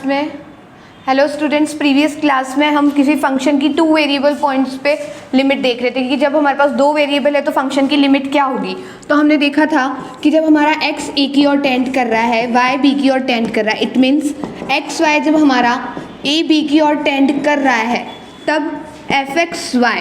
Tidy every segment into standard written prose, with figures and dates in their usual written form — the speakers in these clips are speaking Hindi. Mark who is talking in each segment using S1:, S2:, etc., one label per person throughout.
S1: में हेलो स्टूडेंट्स, प्रीवियस क्लास में हम किसी फंक्शन की 2 वेरिएबल पॉइंट्स पे लिमिट देख रहे थे कि जब हमारे पास 2 वेरिएबल है तो फंक्शन की लिमिट क्या होगी। तो हमने देखा था कि जब हमारा x a की ओर टेंड कर रहा है, y b की ओर टेंड कर रहा है, इट मीन्स x y जब हमारा a b की ओर टेंड कर रहा है तब f x y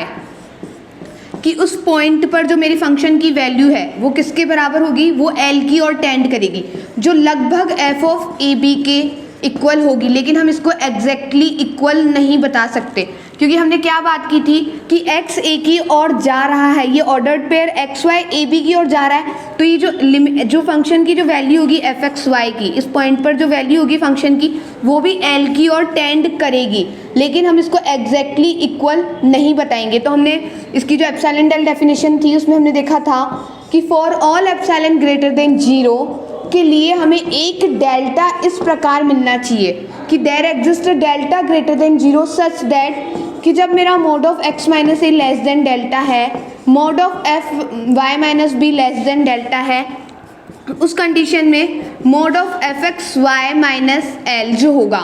S1: कि उस पॉइंट पर जो मेरी फंक्शन की वैल्यू है वो किसके बराबर होगी, वो L की ओर टेंड करेगी जो लगभग f ऑफ ए बी के इक्वल होगी। लेकिन हम इसको एग्जैक्टली इक्वल नहीं बता सकते क्योंकि हमने क्या बात की थी कि x a की ओर जा रहा है, ये ordered pair x y a b की ओर जा रहा है, तो ये जो फंक्शन की जो वैल्यू होगी f x y की, इस पॉइंट पर जो वैल्यू होगी फंक्शन की वो भी L की ओर टेंड करेगी, लेकिन हम इसको एग्जैक्टली इक्वल नहीं बताएंगे। तो हमने इसकी जो एप्सिलॉन डेल डेफिनेशन थी उसमें हमने देखा था कि for all epsilon greater than 0 के लिए हमें एक डेल्टा इस प्रकार मिलना चाहिए कि there exist delta greater than 0 such that कि जब मेरा mod of x minus a less than delta है, mod of f y minus b less than delta है, उस कंडीशन में mod of f x y minus l जो होगा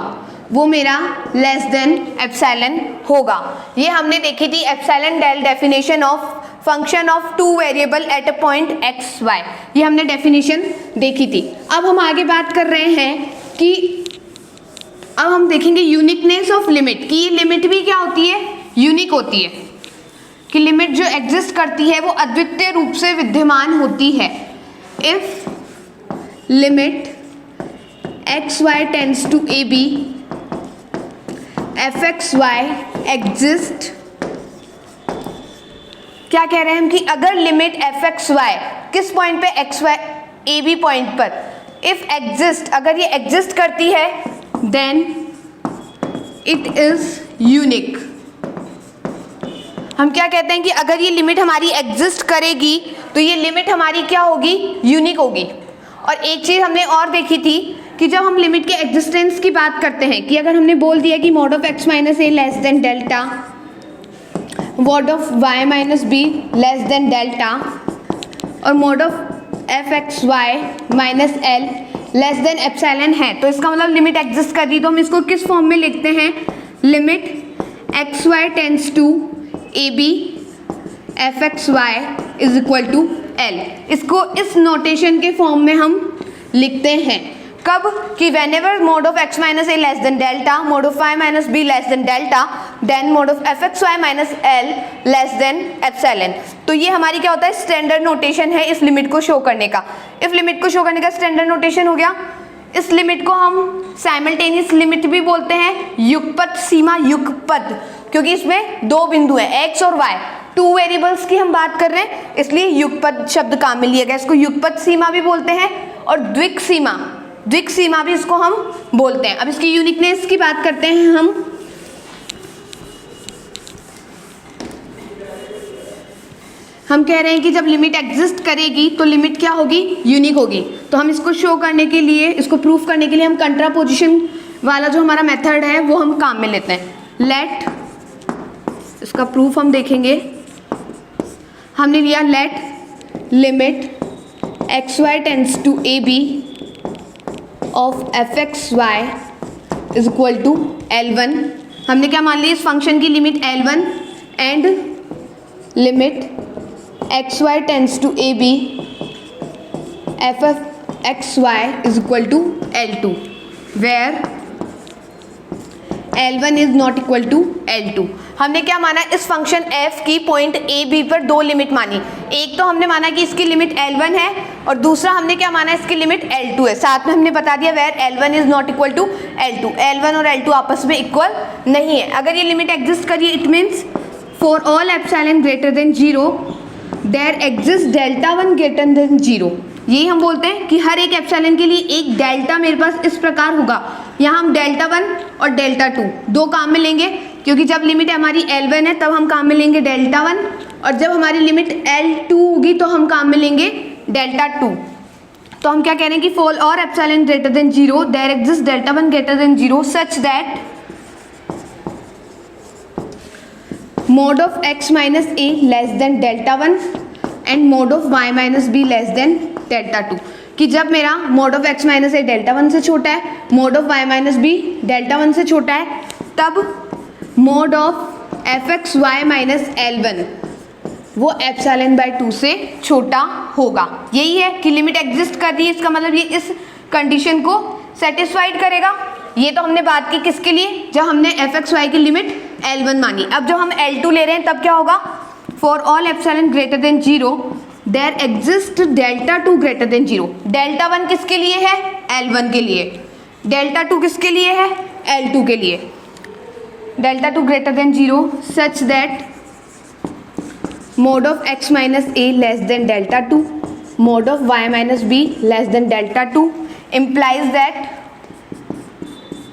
S1: वो मेरा लेस देन एप्सिलॉन होगा। ये हमने देखी थी epsilon delta definition of function of 2 variable at a point x y, ये हमने डेफिनेशन देखी थी। अब हम आगे बात कर रहे हैं कि अब हम देखेंगे यूनिकनेस ऑफ लिमिट कि ये लिमिट भी क्या होती है, यूनिक होती है, कि लिमिट जो एग्जिस्ट करती है वो अद्वितीय रूप से विद्यमान होती है। If limit x y tends to a b f x y exist, क्या कह रहे हैं हम कि अगर लिमिट एफ एक्स वाई किस पॉइंट पे x y a b point पर इफ एग्जिस्ट, अगर ये एग्जिस्ट करती है देन इट इज यूनिक। हम क्या कहते हैं कि अगर ये लिमिट हमारी एग्जिस्ट करेगी तो ये लिमिट हमारी क्या होगी, यूनिक होगी। और एक चीज हमने और देखी थी कि जब हम लिमिट के एग्जिस्टेंस की बात करते हैं कि अगर हमने बोल दिया कि mod of x minus a less than delta, mod of y minus b less than delta और mod of f x y minus l less than epsilon है, तो इसका मतलब लिमिट एग्जिस्ट कर रही। तो हम इसको किस फॉर्म में लिखते हैं, limit x y tends to a b f x y is equal to l. इसको इस नोटेशन के फॉर्म में हम लिखते हैं कब कि whenever mod of x minus a less than delta, mod of y minus b less than delta, then mod of f x y minus l less than epsilon. तो ये हमारी क्या होता है, स्टैंडर्ड नोटेशन है इस लिमिट को शो करने का। इफ लिमिट को शो करने का स्टैंडर्ड नोटेशन हो गया। इस लिमिट को हम साइमल्टेनियस लिमिट भी बोलते हैं, युगपत सीमा युगपत, क्योंकि इसमें 2 बिंदु है एक्स और वाई, 2 वेरिएबल्स की हम बात कर रहे हैं इसलिए युगपत शब्द काम में लिया गया। इसको युगपत सीमा भी बोलते हैं और द्विक सीमा भी इसको हम बोलते हैं। अब इसकी यूनिकनेस की बात करते हैं हम कह रहे हैं कि जब लिमिट एग्जिस्ट करेगी तो लिमिट क्या होगी, यूनिक होगी। तो हम इसको शो करने के लिए, इसको प्रूफ करने के लिए हम कंट्रापोजिशन वाला जो हमारा मेथड है वो हम काम में लेते हैं। लेट, इसका प्रूफ हम देखेंगे। हमने लिया let limit x y tends to a b of f x y is equal to L1। हमने क्या मान लिया, इस फंक्शन की limit L1 and limit x y tends to a b f f x y is equal to L2 where L1 is not equal to L2। हमने क्या माना, इस फंक्शन f की पॉइंट ए बी पर 2 लिमिट मानी। एक तो हमने माना कि इसकी लिमिट L1 है और दूसरा हमने क्या माना, इसकी लिमिट L2 है। साथ में हमने बता दिया where L1 is not equal to L2, L1 और L2 आपस में इक्वल नहीं है। अगर ये लिमिट एग्जिस्ट करिए it means for all epsilon greater than 0 there exist delta 1 greater than 0। यही हम बोलते हैं कि हर एक एप्सिलॉन के लिए एक डेल्टा मेरे पास इस प्रकार होगा। यहाँ हम डेल्टा 1 और डेल्टा 2 दो काम में लेंगे क्योंकि जब लिमिट हमारी L1 है तब हम काम में लेंगे डेल्टा 1 और जब हमारी लिमिट L2 होगी तो हम काम में लेंगे डेल्टा 2। तो हम क्या कह रहे हैं कि for all epsilon greater than 0 there exist delta 1 greater than 0 such that mod of x minus a less than delta 1 and mod of y minus b less than delta 2। कि जब मेरा mod of x minus a delta one से छोटा है, mod of y minus b delta one से छोटा है, तब mod of f x y minus l one वो एप्सिलॉन बाय 2 से छोटा होगा। यही है कि लिमिट एग्जिस्ट कर रही है, इसका मतलब ये इस कंडीशन को सेटिस्फाइड करेगा। ये तो हमने बात की किसके लिए, जब हमने एफ एक्स वाई की लिमिट L1 मानी। अब जब हम L2 ले रहे हैं तब क्या होगा, for all epsilon greater than 0 there exist delta 2 greater than 0। Delta 1 किसके लिए है, L1 के लिए। डेल्टा 2 किसके लिए है, L2 के लिए। Delta 2 greater than 0 such that mod of x minus a less than delta 2, mod of y minus b less than delta 2 implies that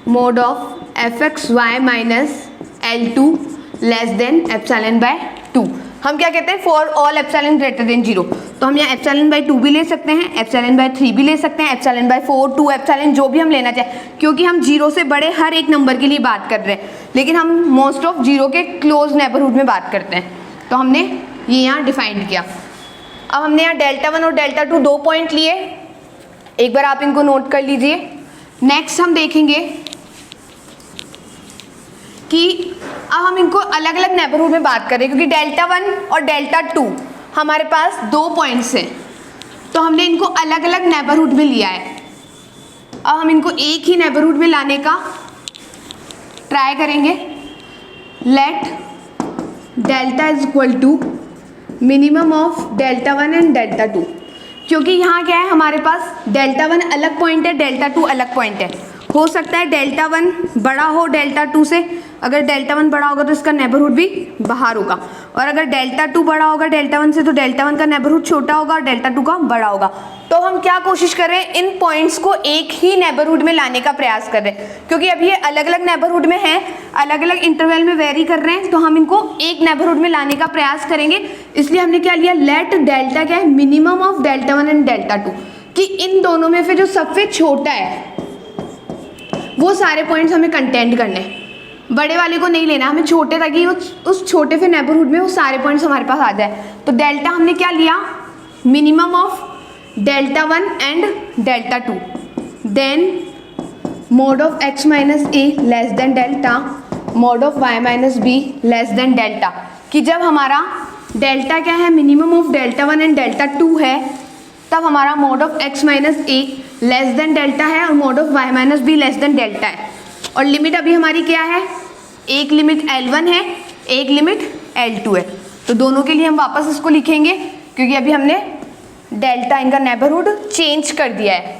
S1: mode of f x y minus L2 less than epsilon by 2। हम क्या कहते हैं, for all epsilon greater than 0। तो हम यहाँ एप्सिलॉन बाय 2 भी ले सकते हैं, एप्सिलॉन बाय 3 भी ले सकते हैं, एप्सिलॉन बाय 4, 2 एप्सिलॉन जो भी हम लेना चाहें, क्योंकि हम 0 से बड़े हर एक नंबर के लिए बात कर रहे हैं, लेकिन हम मोस्ट ऑफ 0 के क्लोज नेबरहुड में बात करते हैं। तो हमने ये यहाँ डिफाइंड किया। अब हमने यहाँ डेल्टा 1 और डेल्टा 2 2 पॉइंट लिए, एक बार आप इनको नोट कर लीजिए। नेक्स्ट हम देखेंगे कि अब हम इनको अलग अलग नेबरहुड में बात करें, क्योंकि डेल्टा 1 और डेल्टा 2 हमारे पास 2 पॉइंट्स हैं, तो हमने इनको अलग अलग नेबरहुड में लिया है। अब हम इनको एक ही नेबरहुड में लाने का ट्राई करेंगे। Let delta is equal to minimum of delta 1 and delta 2, क्योंकि यहाँ क्या है, हमारे पास डेल्टा 1 अलग पॉइंट है, डेल्टा 2 अलग पॉइंट है। हो सकता है डेल्टा 1 बड़ा हो डेल्टा 2 से, अगर डेल्टा 1 बड़ा होगा तो इसका नेबरहुड भी बाहर होगा, और अगर डेल्टा 2 बड़ा होगा डेल्टा 1 से तो डेल्टा 1 का नेबरहुड छोटा होगा और डेल्टा 2 का बड़ा होगा। तो हम क्या कोशिश कर रहे हैं, इन पॉइंट्स को एक ही नेबरहुड में लाने का प्रयास कर रहे हैं, क्योंकि अब ये अलग अलग नेबरहुड में हैं, अलग अलग इंटरवल में वेरी कर रहे हैं, तो हम इनको एक नेबरहुड में लाने का प्रयास करेंगे। इसलिए हमने क्या लिया, लेट डेल्टा क्या है, minimum of delta 1 and delta 2, कि इन दोनों में से जो सबसे छोटा है वो सारे पॉइंट्स हमें कंटेंट करने हैं। बड़े वाले को नहीं लेना, हमें छोटे, ताकि उस छोटे से नेबरहुड में वो सारे पॉइंट्स हमारे पास आ जाए। तो डेल्टा हमने क्या लिया, minimum of delta 1 and delta 2, then mod of x minus a less than delta, mod of y minus b less than delta, कि जब हमारा डेल्टा क्या है, minimum of delta 1 and delta 2 है, तब हमारा mod of x minus a less than delta है और mod of y minus b less than delta है। और लिमिट अभी हमारी क्या है, एक लिमिट L1 है, एक लिमिट L2 है। तो दोनों के लिए हम वापस इसको लिखेंगे, क्योंकि अभी हमने डेल्टा इनका नेबरहुड चेंज कर दिया है।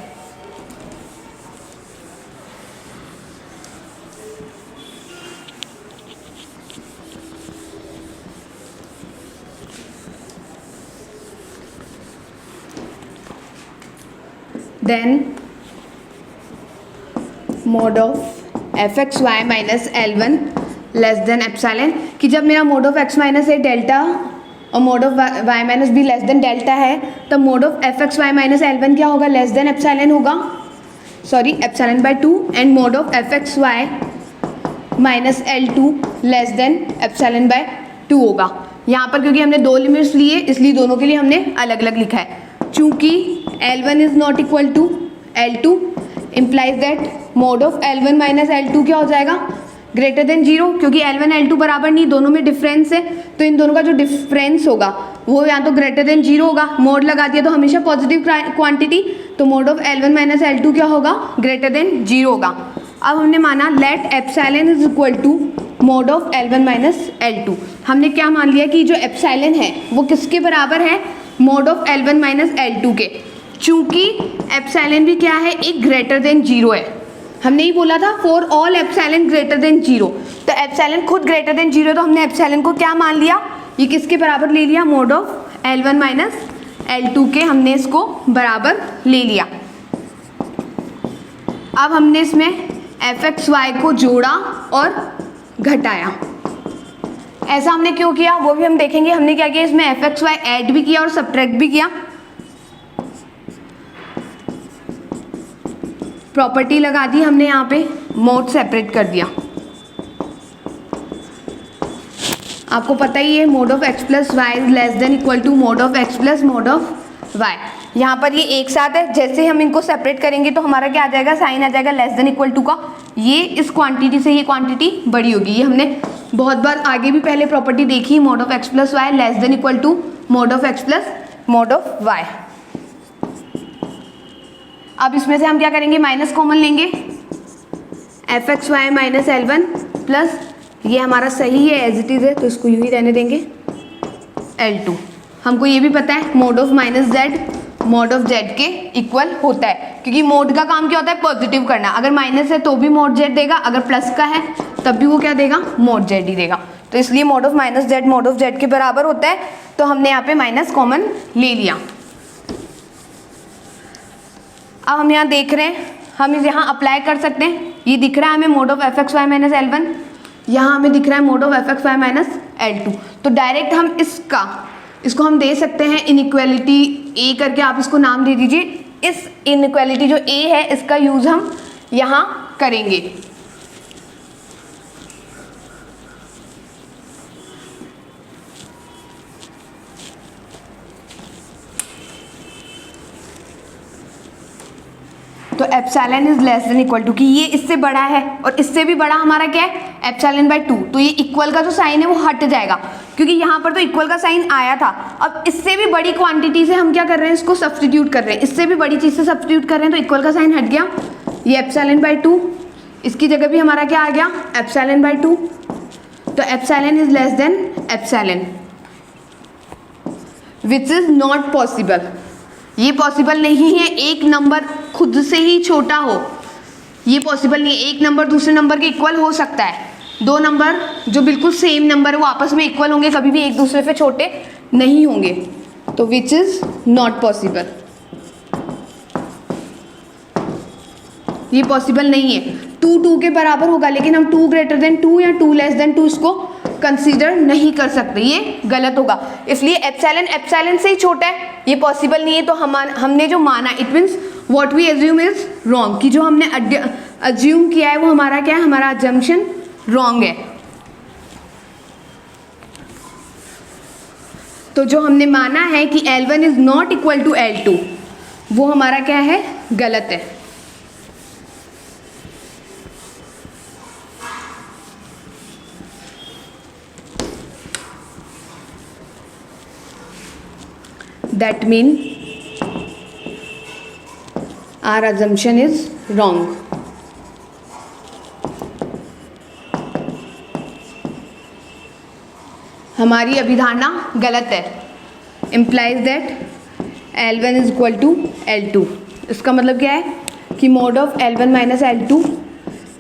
S1: Then mod of f x y minus L1 less than epsilon, कि जब मेरा mod of x minus a delta और mod of y minus b less than delta है, तब mod of f x y minus L1 क्या होगा, लेस देन एप्सिलॉन होगा, sorry epsilon by 2, and mod of f x y minus L2 less than epsilon by 2 होगा। यहाँ पर क्योंकि हमने दो लिमिट्स लिए, इसलिए दोनों के लिए हमने अलग अलग लिखा है। चूँकि L1 is not equal to L2 implies that mod of L1 minus L2 क्या हो जाएगा, ग्रेटर देन 0, क्योंकि L1 L2 बराबर नहीं, दोनों में डिफरेंस है, तो इन दोनों का जो डिफरेंस होगा वो या तो ग्रेटर देन 0 होगा, मोड लगा दिया तो हमेशा पॉजिटिव क्वांटिटी, तो mode of L1 minus L2 क्या होगा, ग्रेटर देन 0 होगा। अब हमने माना let epsilon is equal to mod of L1 minus L2। हमने क्या मान लिया कि जो एप्सिलॉन है वो किसके बराबर है, mod of L1 minus L2 के। चूँकि एप्सिलॉन भी क्या है, एक ग्रेटर देन 0 है। हमने ही बोला था for all epsilon greater than 0, तो एप्सिलॉन खुद ग्रेटर देन 0, तो हमने एप्सिलॉन को क्या मान लिया, ये किसके बराबर ले लिया, mode of L1 minus L2 के हमने इसको बराबर ले लिया। अब हमने इसमें एफ एक्स वाई को जोड़ा और घटाया। ऐसा हमने क्यों किया वो भी हम देखेंगे। हमने क्या किया, इसमें एफ एक्स वाई ऐड भी किया और सब्ट्रैक्ट भी किया। प्रॉपर्टी लगा दी हमने, यहाँ पे मोड सेपरेट कर दिया। आपको पता ही है mod of x plus y is less than equal to mod of x plus mod of y. यहाँ पर ये एक साथ है, जैसे हम इनको सेपरेट करेंगे तो हमारा क्या आ जाएगा, साइन आ जाएगा लेस देन इक्वल टू का, ये इस क्वांटिटी से ये क्वांटिटी बड़ी होगी। ये हमने बहुत बार आगे भी पहले प्रॉपर्टी देखी, mod of x plus y less than equal to mod of x plus mod of y. अब इसमें से हम क्या करेंगे, माइनस कॉमन लेंगे, f x y minus L1 plus ये हमारा सही है एज इट इज़ है तो इसको यूँ ही रहने देंगे L2। हमको ये भी पता है mod of minus Z mode of Z के इक्वल होता है, क्योंकि मोड का काम क्या होता है, पॉजिटिव करना। अगर माइनस है तो भी मोड जेड देगा, अगर प्लस का है तब भी वो क्या देगा, मोड जेड ही देगा। तो इसलिए mode of minus Z mode of Z के बराबर होता है, तो हमने यहाँ पे माइनस कॉमन ले लिया। अब हम यहाँ देख रहे हैं, हम यहाँ अप्लाई कर सकते हैं, ये दिख रहा है हमें mod of f x y minus L1, यहाँ हमें दिख रहा है mod of f x y minus L2। तो डायरेक्ट हम इसको हम दे सकते हैं इनइक्वालिटी ए करके, आप इसको नाम दे दीजिए। इस इनइक्वालिटी जो ए है इसका यूज़ हम यहाँ करेंगे। तो epsilon is less than equal to, कि ये इससे बड़ा है और इससे भी बड़ा हमारा क्या है, एप्सिलॉन बाय 2। तो ये इक्वल का जो साइन है वो हट जाएगा, क्योंकि यहाँ पर तो इक्वल का साइन आया था। अब इससे भी बड़ी क्वांटिटी से हम क्या कर रहे हैं, इसको सब्स्टिट्यूट कर रहे हैं, इससे भी बड़ी चीज़ से सब्स्टिट्यूट कर रहे हैं, तो इक्वल का साइन हट गया, ये एप्सिलॉन बाय 2, इसकी जगह भी हमारा क्या आ गया, एप्सिलॉन बाय 2। तो epsilon is less than epsilon, which is not possible. ये पॉसिबल नहीं है एक नंबर खुद से ही छोटा हो, ये पॉसिबल नहीं है। एक नंबर दूसरे नंबर के इक्वल हो सकता है, दो नंबर जो बिल्कुल सेम नंबर है वो आपस में इक्वल होंगे, कभी भी एक दूसरे से छोटे नहीं होंगे। तो विच इज नॉट पॉसिबल, ये पॉसिबल नहीं है। 2 के बराबर होगा, लेकिन हम 2 ग्रेटर देन 2 या 2 लेस देन 2 इसको कंसीडर नहीं कर सकते, ये गलत होगा। इसलिए एप्सिलॉन से ही छोटा है, ये पॉसिबल नहीं है। तो हमने जो माना, it means what we assume is wrong, कि जो हमने अज्यूम किया है वो हमारा क्या है, हमारा अजम्पशन रॉन्ग है। तो जो हमने माना है कि L1 is not equal to L2, वो हमारा क्या है, गलत है। That mean our assumption is wrong. हमारी अभिधारणा गलत है। Implies that L1 is equal to L2। इसका मतलब क्या है कि mod of L1 minus L2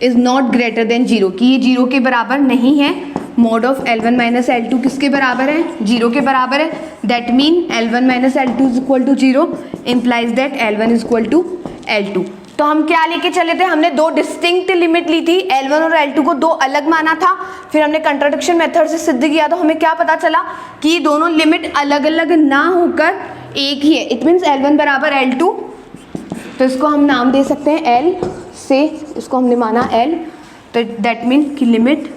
S1: is not greater than 0, कि ये 0 के बराबर नहीं है। Mod of L1 minus L2 किसके बराबर है, 0 के बराबर है। That mean L1 minus L2 is equal to 0, implies that L1 is equal to L2। तो हम क्या लेके चले थे, हमने दो डिस्टिंक्ट लिमिट ली थी, L1 और L2 को दो अलग माना था, फिर हमने कंट्राडिक्शन मेथड से सिद्ध किया। तो हमें क्या पता चला कि ये दोनों लिमिट अलग अलग ना होकर एक ही है। इट मीन्स L1 बराबर L2, तो इसको हम नाम दे सकते हैं L से, इसको हमने माना L। तो दैट मीन कि limit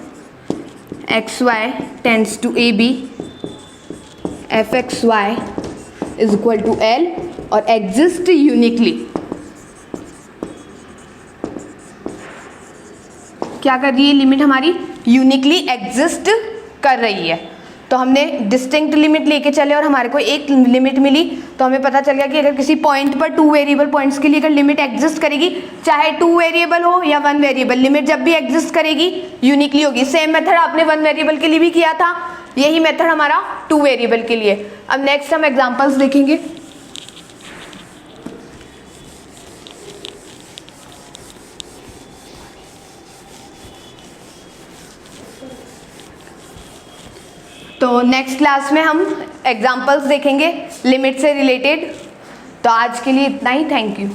S1: xy tends to AB fxy is equal to L और एग्जिस्ट यूनिकली। क्या कर रही है, लिमिट हमारी यूनिकली एग्जिस्ट कर रही है। तो हमने डिस्टिंक्ट लिमिट लेके चले और हमारे को एक लिमिट मिली, तो हमें पता चल गया कि अगर किसी पॉइंट पर 2 वेरिएबल पॉइंट्स के लिए अगर लिमिट एग्जिस्ट करेगी, चाहे 2 वेरिएबल हो या 1 वेरिएबल, लिमिट जब भी एग्जिस्ट करेगी यूनिकली होगी। सेम मेथड आपने 1 वेरिएबल के लिए भी किया था, यही मेथड हमारा 2 वेरिएबल के लिए। अब नेक्स्ट हम एग्जाम्पल्स देखेंगे। तो नेक्स्ट क्लास में हम एग्जाम्पल्स देखेंगे लिमिट से रिलेटेड। तो आज के लिए इतना ही, थैंक यू।